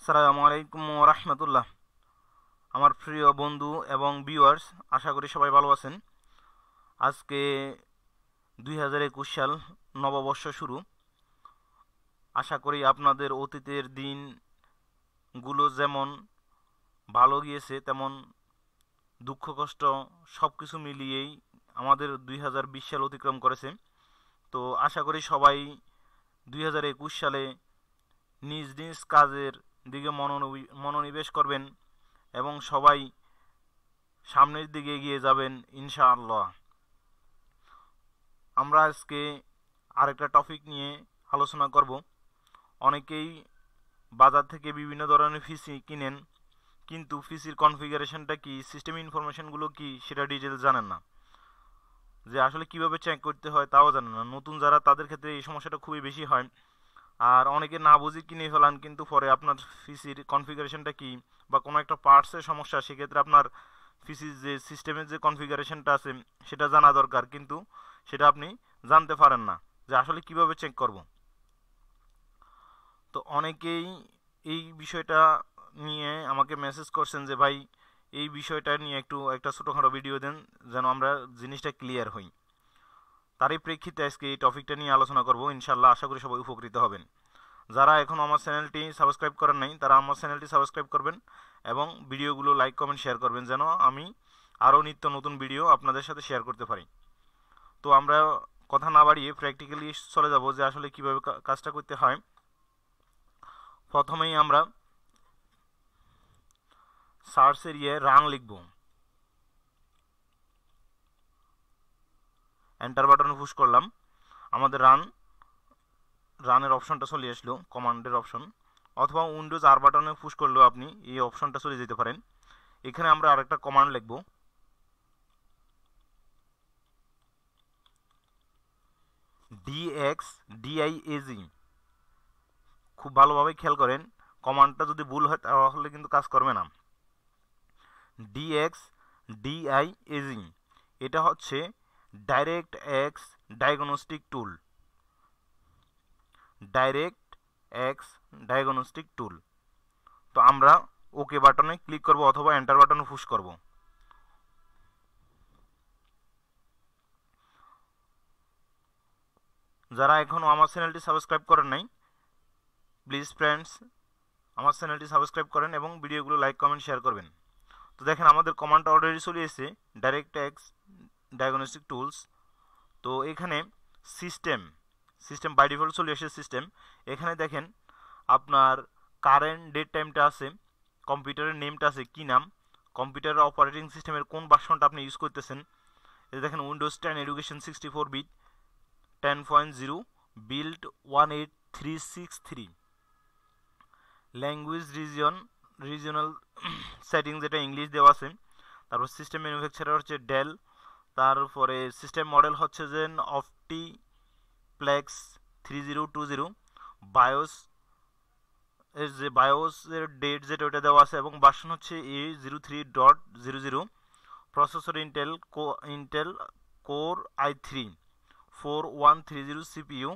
আসসালামু আলাইকুম ওয়া রাহমাতুল্লাহ। আমার প্রিয় বন্ধু এবং ভিউয়ার্স, আশা করি সবাই ভালো আছেন। আজকে 2021 সাল, নববর্ষ শুরু। আশা করি আপনাদের অতীতের দিনগুলো যেমন ভালো গিয়েছে, তেমন দুঃখ কষ্ট সব কিছু মিলিয়েই আমাদের 2020 সাল অতিক্রম করেছে। তো আশা করি সবাই 2021 সালে নিজ নিজ কাজের দিকে মনোনিবেশ করবেন এবং সবাই সামনের দিকে এগিয়ে যাবেন ইনশাআল্লাহ। আমরা আজকে আরেকটা টপিক নিয়ে আলোচনা করব। অনেকেই বাজার থেকে বিভিন্ন ধরনের পিসি কিনেন, কিন্তু পিসির কনফিগারেশনটা কি, সিস্টেম ইনফরমেশনগুলো কি, সেটা ডিটেলস জানেন না। যে আসলে কিভাবে চেক করতে হয় তাও জানেন না। নতুন যারা, তাদের ক্ষেত্রে এই সমস্যাটা খুবই বেশি হয়। আর অনেকে না বুঝে কিনে ফেলান, কিন্তু পরে আপনার পিসির কনফিগারেশনটা কি বা কোনো একটা পার্টসের সমস্যা, সেক্ষেত্রে আপনার পিসির যে সিস্টেমের যে কনফিগারেশনটা আছে সেটা জানা দরকার, কিন্তু সেটা আপনি জানতে পারেন না যে আসলে কিভাবে চেক করব। তো অনেকেই এই বিষয়টা নিয়ে আমাকে মেসেজ করছেন যে ভাই, এই বিষয়টা নিয়ে একটু একটা ছোটোখাটো ভিডিও দেন, যেন আমরা জিনিসটা ক্লিয়ার হই। তারই প্রেক্ষিতে আজকে এই টপিকটা নিয়ে আলোচনা করব। ইনশাল্লাহ আশা করি সবাই উপকৃত হবেন। যারা এখনও আমার চ্যানেলটি সাবস্ক্রাইব করেন নাই, তারা আমার চ্যানেলটি সাবস্ক্রাইব করবেন এবং ভিডিওগুলো লাইক কমেন্ট শেয়ার করবেন, যেন আমি আরও নিত্য নতুন ভিডিও আপনাদের সাথে শেয়ার করতে পারি। তো আমরা কথা না বাড়িয়ে প্র্যাকটিক্যালি চলে যাব যে আসলে কিভাবে কাজটা করতে হয়। প্রথমেই আমরা সার্চ এরিয়ায় রান লিখব, এন্টার বাটনে পুশ করলাম, আমাদের রানের অপশনটা চলে আসলো, কমান্ডের অপশন। অথবা উইন্ডোজ আর বাটনে পুশ করলেও আপনি এই অপশনটা চলে যেতে পারেন। এখানে আমরা আরেকটা কমান্ড লিখব, DXDIAG। খুব ভালোভাবে খেয়াল করেন, কমান্ডটা যদি ভুল হয় তাহলে কিন্তু কাজ করবে না। DXDIAG, এটা হচ্ছে ডাইরেক্ট এক্স ডায়াগনস্টিক টুল। ডাইরেক্ট এক্স ডায়াগনস্টিক টুল। তো আমরা ওকে বাটনে ক্লিক করব অথবা এন্টার বাটনে পুশ করব। যারা এখনও আমার চ্যানেলটি সাবস্ক্রাইব করেন নাই, প্লিজ ফ্রেন্ডস আমার চ্যানেলটি সাবস্ক্রাইব করেন এবং ভিডিওগুলো লাইক কমেন্ট শেয়ার করবেন। তো দেখেন আমাদের কমান্ডটা অলরেডি চলে এসেছে, ডাইরেক্ট এক্স ডায়াগনস্টিক টুলস। তো এখানে সিস্টেম সিস্টেম বাই ডিফল্ট চলে এসেছে সিস্টেম। এখানে দেখেন আপনার কারেন্ট ডেট টাইমটা আছে, কম্পিউটারের নেমটা আছে কী নাম, কম্পিউটারের অপারেটিং সিস্টেমের কোন ভার্সনটা আপনি ইউজ করতেছেন। এই দেখেন Windows 10 education 64 bit 10.0 build 18363। Language regional setting যেটা ইংলিশ দেওয়া আছে। তারপর সিস্টেম ম্যানুফ্যাকচারার হচ্ছে ডেল। তারপরে সিস্টেম মডেল হচ্ছে যে অপটিপ্লেক্স 3020। বায়োস এর যে বায়োসের ডেট যেটা ওটা দেওয়া আছে এবং ভার্সন হচ্ছে A03.00। Processor Intel core i3 4130, CPU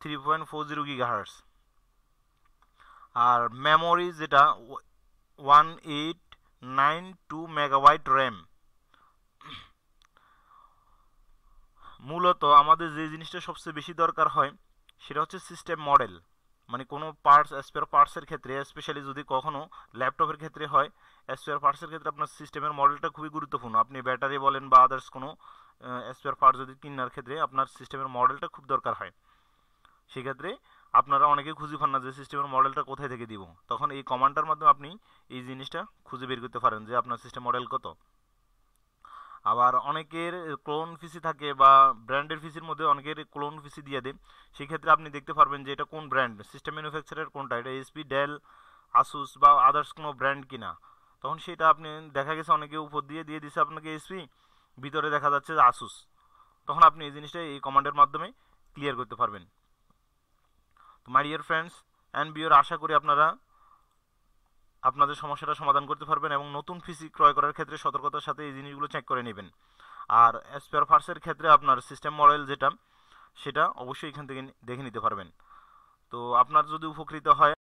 3.40 GHz। আর মেমোরি যেটা 1892 মেগাবাইট র্যাম। মূলত আমাদের যে জিনিসটা সবচেয়ে বেশি দরকার হয় সেটা হচ্ছে সিস্টেম মডেল। মানে কোনো পার্টস, স্পেয়ার পার্টসের ক্ষেত্রে, স্পেশালি যদি কখনো ল্যাপটপের ক্ষেত্রে হয়, স্পেয়ার পার্টসের ক্ষেত্রে আপনার সিস্টেমের মডেলটা খুবই গুরুত্বপূর্ণ। আপনি ব্যাটারি বলেন বা আদার্স কোনো স্পেয়ার পার্টস যদি কেনার ক্ষেত্রে আপনার সিস্টেমের মডেলটা খুব দরকার হয়। সেক্ষেত্রে আপনারা অনেকে খুঁজে পান না যে সিস্টেমের মডেলটা কোথায় থেকে দিব, তখন এই কমান্ডটার মাধ্যমে আপনি এই জিনিসটা খুঁজে বের করতে পারেন যে আপনার সিস্টেম মডেল কত। আবার অনেকের ক্লোন পিসি থাকে বা ব্র্যান্ডের পিসির মধ্যে অনেকের ক্লোন পিসি দিয়ে দেয়। সেক্ষেত্রে আপনি দেখতে পারবেন যে এটা কোন ব্র্যান্ড, সিস্টেম ম্যানুফ্যাকচারের কোনটা, এটা এসপি, ডেল, আসুস বা আদার্স কোনো ব্র্যান্ড কিনা। তখন সেটা আপনি দেখা গেছে অনেকে উপর দিয়ে দিছে আপনাকে এসপি, ভিতরে দেখা যাচ্ছে যে আসুস। তখন আপনি এই জিনিসটা এই কমান্ডের মাধ্যমে ক্লিয়ার করতে পারবেন। তো my dear friends and viewer, আশা করি আপনারা আপনাদের সমস্যাটা সমাধান করতে পারবেন এবং নতুন পিসি ক্রয় করার ক্ষেত্রে সতর্কতার সাথে এই জিনিসগুলো চেক করে নেবেন। আর স্পেয়ার পার্টসের ক্ষেত্রে আপনার সিস্টেম মডেল যেটা, সেটা অবশ্যই এখান থেকে দেখে নিতে পারবেন। তো আপনার যদি উপকৃত হয়